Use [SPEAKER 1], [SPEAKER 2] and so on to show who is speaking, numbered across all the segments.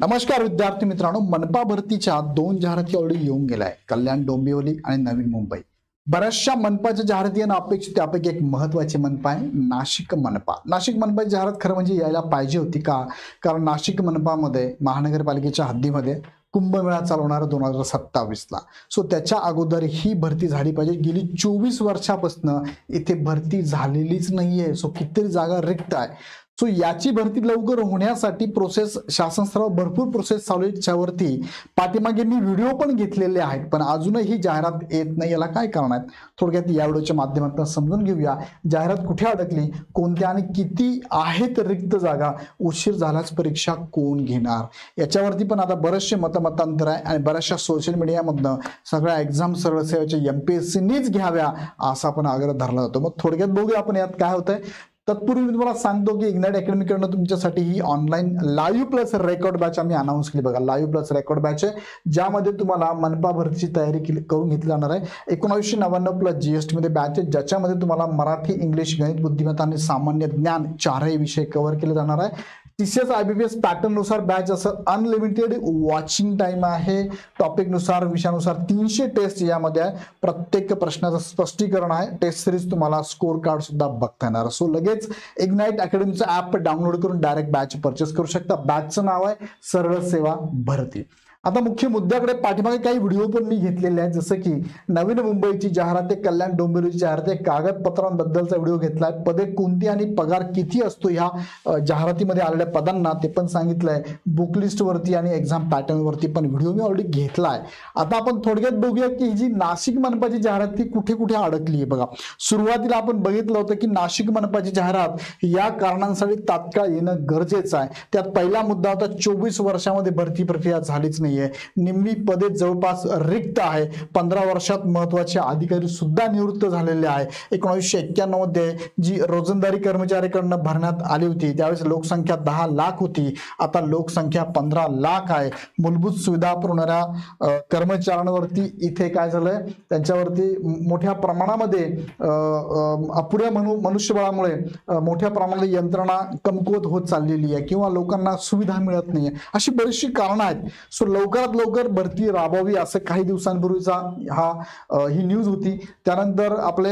[SPEAKER 1] नमस्कार विद्यार्थी मित्रांनो, मनपा भरतीच्या दोन जाहिराती ऑलरेडी येऊन गेल्या आहे, कल्याण डोंबिवली आणि नवी मुंबई। बऱ्याचशा मनपाच्या जाहिराती यांना अपेक्षित त्यापैकी एक महत्त्वाची मनपा आहे नाशिक मनपा। नाशिक मनपाची जाहिरात खरं म्हणजे यायला पाहिजे होती का? कारण नाशिक मनपामध्ये महानगरपालिकेच्या हद्दीमध्ये कुंभमेळा चालवणार 2027 ला। सो त्याच्या अगोदर ही भरती झाली पाहिजे। गेली 24 वर्षापासून इथे भरती झालेलीच नाहीये। सो कितीतरी जागा रिक्त आहे। सो याची भरती लवकर होण्यासाठी प्रोसेस शासन स्तरावर भरपूर प्रोसेस चालू आहे, त्यावरती पाठीमागे मी व्हिडिओ पण घेतलेले आहेत, पण अजूनही जाहिरात येत नाही। याला काय कारण आहेत थोडक्यात या व्हिडिओच्या माध्यमातून समजून घेऊया। जाहिरात कुठे अडकली, कोणत्या आणि किती आहेत रिक्त जागा, उशीर झाल्यास परीक्षा कोण घेणार, याच्यावरती पण आता बरेचसे मतांतर आहे आणि बऱ्याचशा सोशल मीडियामधनं सगळ्या एक्झाम सरळ सेवेच्या MPSCनीच घ्याव्या असा पण आग्रह धरला जातो। मग थोडक्यात बघूया आपण यात काय होतंय। तत्पूर्वी मी तुम्हाला सांगतो की इग्नाइट अकॅडमीकडनं तुमच्यासाठी ही online live plus record batch आम्ही अनाउन्स केली बघा। लाईव्ह प्लस रेकॉर्ड बॅच आहे, ज्यामध्ये तुम्हाला मनपा भरतीची तयारी करून घेतली जाणार आहे। 1999 प्लस GST मध्ये बॅच आहे, ज्याच्यामध्ये तुम्हाला मराठी, इंग्लिश, गणित, बुद्धिमत्ता आणि सामान्य ज्ञान चारही विषय कव्हर केले जाणार आहे। TCS IBPS पॅटर्न नुसार बॅच असं अनलिमिटेड वॉचिंग टाइम आहे। टॉपिक नुसार विषयानुसार 300 टेस्ट यामध्ये आहे। प्रत्येक प्रश्नाचं स्पष्टीकरण आहे। टेस्ट सिरीज तुम्हाला स्कोर कार्ड सुद्धा बघता येणार। सो लगेच इग्नाइट अकॅडमीचं ऍप डाउनलोड करून डायरेक्ट बॅच परचेस करू शकता। बॅचचं नाव आहे सरळ सेवा भरती। आता मुख्य मुद्द्याकडे पाठीमागे काही व्हिडिओ पण मी घेतलेले आहेत, जसं की नवीन मुंबईची जाहिरात आहे, कल्याण डोंबिवलीची जाहिरात आहे, कागदपत्रांबद्दलचा व्हिडिओ घेतलाय, पदे कोणती आणि पगार किती असतो ह्या जाहिरातीमध्ये आलेल्या पदांना ते पण सांगितलंय। बुक लिस्ट वरती आणि एक्झाम पॅटर्न वरती पण व्हिडिओ मी ऑलरेडी घेतलाय। आता आपण थोडक्यात बघूया की जी नाशिक मनपाची जाहिरात ती कुठे कुठे अडकली आहे बघा। सुरुवातीला आपण बघितलं होतं की नाशिक मनपाची जाहिरात या कारणांसाठी तात्काळ येणं गरजेचं आहे। त्यात पहिला मुद्दा होता 24 वर्षामध्ये भरती प्रक्रिया झालीच नाही, निम्मी पदे जवळपास रिक्त आहे। 15 वर्षात महत्त्वाचे अधिकारी सुद्धा निवृत्त झालेले आहे। 1991 मध्ये जी रोजंदारी कर्मचाऱ्याकडनं भरण्यात आली होती त्यावेळेस लोकसंख्या 10 लाख होती, आता लोकसंख्या 15 लाख आहे। मूलभूत सुविधा पुरवणाऱ्या कर्मचाऱ्यांवरती इथे काय झालंय, त्यांच्यावरती मोठ्या प्रमाणामध्ये अपुऱ्या मनुष्यबळामुळे मोठ्या प्रमाणात यंत्रणा कमकुवत होत चाललेली आहे किंवा लोकांना सुविधा मिळत नाहीये, अशी बरीचशी कारणं आहेत। सो लवकरात लवकर भरती राबवावी असं काही दिवसांपूर्वीचा ही न्यूज होती। त्यानंतर आपले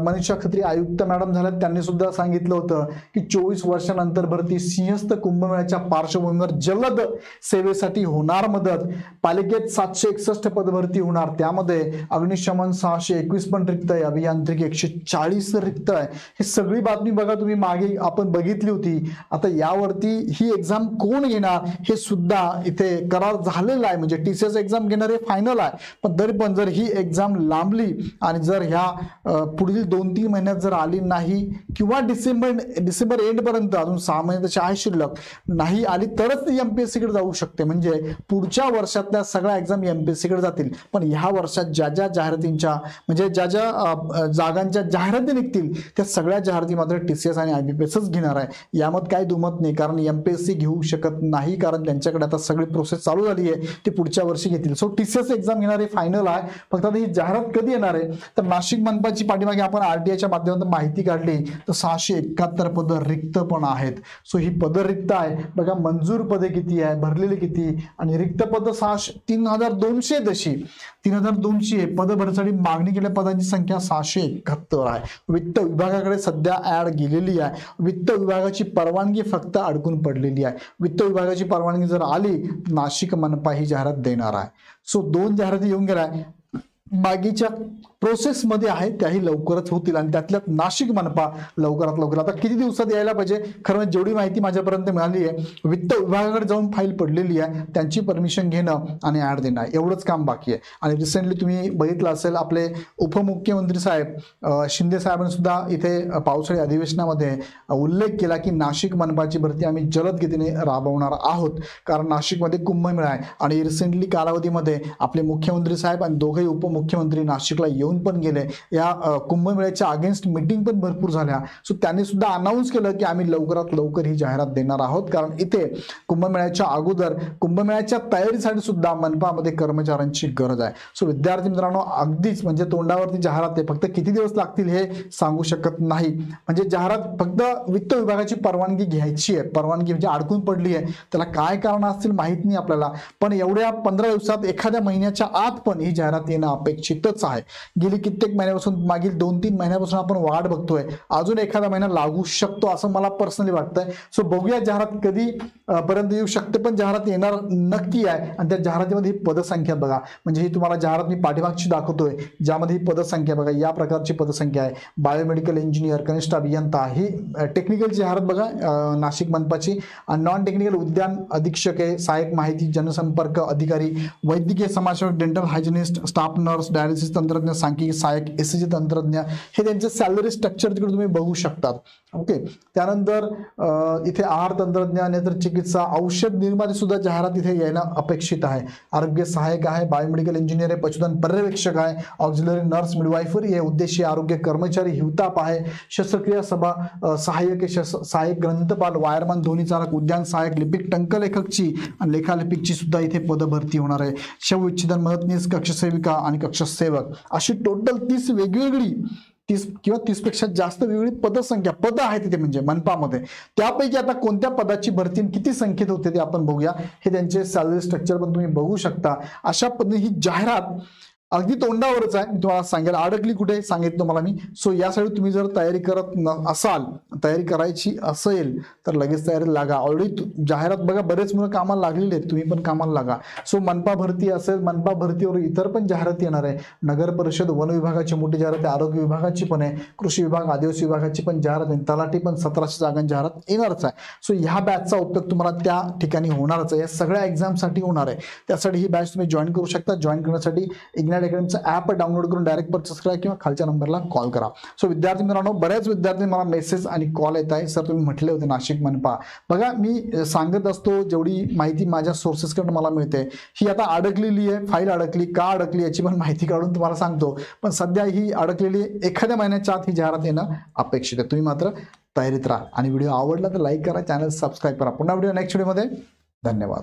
[SPEAKER 1] मनीषा खत्री आयुक्त मॅडम झाल्यात, त्यांनी सुद्धा सांगितलं होतं की 24 वर्षानंतर भरती, सिंहस्थ कुंभमेळ्याच्या पार्श्वभूमीवर जलद सेवेसाठी होणार मदत। पालिकेत 761 पदभरती होणार, त्यामध्ये अग्निशमन 621 पण रिक्त आहे, अभियांत्रिकी 140 रिक्त आहे। हे सगळी बातमी बघा तुम्ही मागे आपण बघितली होती। आता यावरती ही एक्झाम कोण घेणार हे सुद्धा इथे करार झालेला आहे, म्हणजे TCS एक्झाम घेणार हे फायनल आहे। पण तरी पण जर ही एक्झाम लांबली आणि जर ह्या पुढील 2-3 महिन्यात जर आली नाही किंवा डिसेंबर एंड पर्यंत अजून 6 महिने त्याची आहे शिल्लक, नाही आली तरच ती MPSC कडे जाऊ शकते। म्हणजे पुढच्या वर्षातल्या सगळ्या एक्झाम MPSC कडे जातील, पण ह्या वर्षात ज्या ज्या जाहिरातींच्या म्हणजे ज्या ज्या जागांच्या जाहिराती निघतील त्या सगळ्या जाहिराती मात्र TCS आणि IBPSच घेणार आहे। यामध्ये काही दुमत नाही, कारण MPSC घेऊ शकत नाही, कारण त्यांच्याकडे आता सगळी प्रोसेस चालू झाली आहे, ते पुढच्या वर्षी घेतील। सो TCS एक्झाम घेणारे फायनल आहे। फक्त आता ही जाहिरात कधी येणार आहे तर नाशिक मनपाची पाठीमागे आपण RTIच्या माध्यमातून माहिती काढली तर 671 पदं रिक्त पण आहेत। सो ही पदं रिक्त आहे बघा, मंजूर पदे किती आहे, भरलेली किती, आणि रिक्त पदं 3200 तशी 3200 पद भरण्यासाठी मागणी केलेल्या पदांची संख्या 671 आहे। वित्त विभागाकडे सध्या ऍड गेलेली आहे, वित्त विभागाची परवानगी फक्त अडकून पडलेली आहे। वित्त विभागाची परवानगी जर आली नाशिक मनपा ही जाहिरात देणार आहे। सो 2 जाहिराती येऊन गेल्या, बाकीच्या प्रोसेस मध्ये आहे त्याही लवकरच होतील आणि त्यातल्यात नाशिक मनपा लवकरात लवकर। आता किती दिवसात यायला पाहिजे, खरं जेवढी माहिती माझ्यापर्यंत मिळाली आहे, वित्त विभागाकडे जाऊन फाईल पडलेली आहे, त्यांची परमिशन घेणं आणि ऍड देणं एवढंच काम बाकी आहे। आणि रिसेंटली तुम्ही बघितलं असेल आपले उपमुख्यमंत्री साहेब शिंदे साहेबांनी सुद्धा इथे पावसाळी अधिवेशनामध्ये उल्लेख केला की नाशिक मनपाची भरती आम्ही जलद गतीने राबवणार आहोत, कारण नाशिकमध्ये कुंभमेळा आहे। आणि रिसेंटली कालावधीमध्ये आपले मुख्यमंत्री साहेब आणि दोघेही उपमुख्यमंत्री नाशिकला येऊन येऊन पण गेले, या कुंभमेळ्याच्या अगेन्स्ट मीटिंग पण भरपूर झाल्या. सो त्यांनी सुद्धा अनाऊन्स केलं की आम्ही लवकरात लवकर ही जाहिरात देणार आहोत, कारण इथे कुंभमेळ्याच्या अगोदर कुंभमेळ्याच्या तयारीसाठी सुद्धा मनपामध्ये कर्मचाऱ्यांची गरज आहे. सो विद्यार्थी मित्रांनो, अगदीच म्हणजे तोंडावरती जाहिरात आहे, फक्त किती दिवस लागतील हे सांगू शकत नाही. म्हणजे जाहिरात फक्त वित्त विभागाची परवानगी घ्यायची आहे, परवानगी म्हणजे अडकून पडली आहे, त्याला काय कारण असतील माहित नाही आपल्याला, पण एवढ्या 15 दिवसात एखाद्या महिन्याच्या आत पण ही जाहिरात येणं अपेक्षितच आहे. गेली कित्येक महिन्यापासून, मागील 2-3 महिन्यापासून आपण वाट बघतोय, अजून एखादा महिना लागू शकतो असं मला पर्सनली वाटतंय. सो बघूया जाहिरात कधी पर्यंत येऊ शकते, पण जाहिरात येणार नक्की आहे. आणि त्या जाहिरातीमध्ये ही पदसंख्या बघा, म्हणजे ही तुम्हाला जाहिरात मी पाठीमागची दाखवतोय, ज्यामध्ये ही पदसंख्या बघा, या प्रकारची पदसंख्या आहे. बायोमेडिकल इंजिनियर, कनिष्ठ अभियंता, ही टेक्निकलची जाहिरात बघा नाशिक मनपाची. नॉन टेक्निकल उद्यान अधीक्षक आहे, सहाय्यक माहिती जनसंपर्क अधिकारी, वैद्यकीय समाजसेवक, डेंटल हायजिनिस्ट, स्टाफ नर्स, डायलिसिस तंत्रज्ञ, सांख्यिकी सहाय्यक, एसीजी तंत्रज्ञ, हे त्यांचे सॅलरी स्ट्रक्चर तिकडे तुम्ही बघू शकतात. ओके, त्यानंतर इथे आहार तंत्रज्ञ, नेत्र चिकित्सा, औषध निर्माते सुद्धा जाहिरात इथे येणं अपेक्षित आहे. आरोग्य सहाय्यक आहे, बायोमेडिकल इंजिनियर आहे, पशुधन पर्यवेक्षक आहे, ऑक्झिलरी नर्स, मिडवायफरी आहे, उद्देशीय आरोग्य कर्मचारी, हिवताप आहे, शस्त्रक्रिया सभा सहाय्यक, सहाय्यक ग्रंथपाल, वायरमन, ध्वनी चालक, उद्यान सहाय्यक, लिपिक, टंकलेखकची आणि लेखालिपिकची सुद्धा इथे पद भरती होणार आहे. शवविच्छेदन मदतनीस, कक्षसेविका आणि कक्षसेवक, अशी टोटल 30 वेगवेगळी 30 किंवा 30 पेक्षा जास्त वेगळी पदसंख्या पद आहेत तिथे म्हणजे मनपामध्ये. त्यापैकी आता कोणत्या पदाची भरती किती संख्येत होते ते आपण बघूया. हे त्यांचे सॅलरी स्ट्रक्चर पण तुम्ही बघू शकता. अशा पद्धतीने ही जाहिरात अगदी तोंडावरच आहे, मी तुम्हाला सांगेल. अडकली कुठे सांगितलं मला मी. सो यासाठी तुम्ही जर तयारी करत असाल, तयारी करायची असेल तर लगेच तयारी लागा. ऑलरेडी जाहिरात बघा, बरेच मुलं कामाला लागलेले आहेत, तुम्ही पण कामाला लागा. सो मनपा भरती असेल, मनपा भरतीवर इतर पण जाहिरात येणार आहे. नगर परिषद, वन विभागाची मोठी जाहिरात आहे, आरोग्य विभागाची पण आहे, कृषी विभाग, आदिवासी विभागाची पण जाहिरात आहे, तलाठी पण 1700 जागांची जाहिरात येणारच आहे. सो ह्या बॅचचा उपयोग तुम्हाला त्या ठिकाणी होणारच आहे, या सगळ्या एक्झामसाठी होणार आहे. त्यासाठी ही बॅच तुम्ही जॉईन करू शकता. जॉईन करण्यासाठी इग्नाइट अकॅडमीचं ॲप डाउनलोड करून डायरेक्ट परचेस करा किंवा खालच्या नंबरला कॉल करा. सो विद्यार्थी मित्रांनो, बऱ्याच विद्यार्थी मला मेसेज आणि कॉल येत आहे, सर तुम्ही म्हटले होते नाशिक मनपा. बघा, मी सांगत असतो जेवढी माहिती माझ्या सोर्सेसकडून मला मिळते, ही आता अडकलेली आहे. फाईल अडकली, का अडकली याची पण माहिती काढून तुम्हाला सांगतो. पण सध्या ही अडकलेली, एखाद्या महिन्याच्या आत ही जाहिरात येणं अपेक्षित आहे. तुम्ही मात्र तयारीत राहा. आणि व्हिडिओ आवडला तर लाईक करा, चॅनल सबस्क्राईब करा. पुन्हा व्हिडिओ नेक्स्ट व्हिडिओमध्ये. धन्यवाद.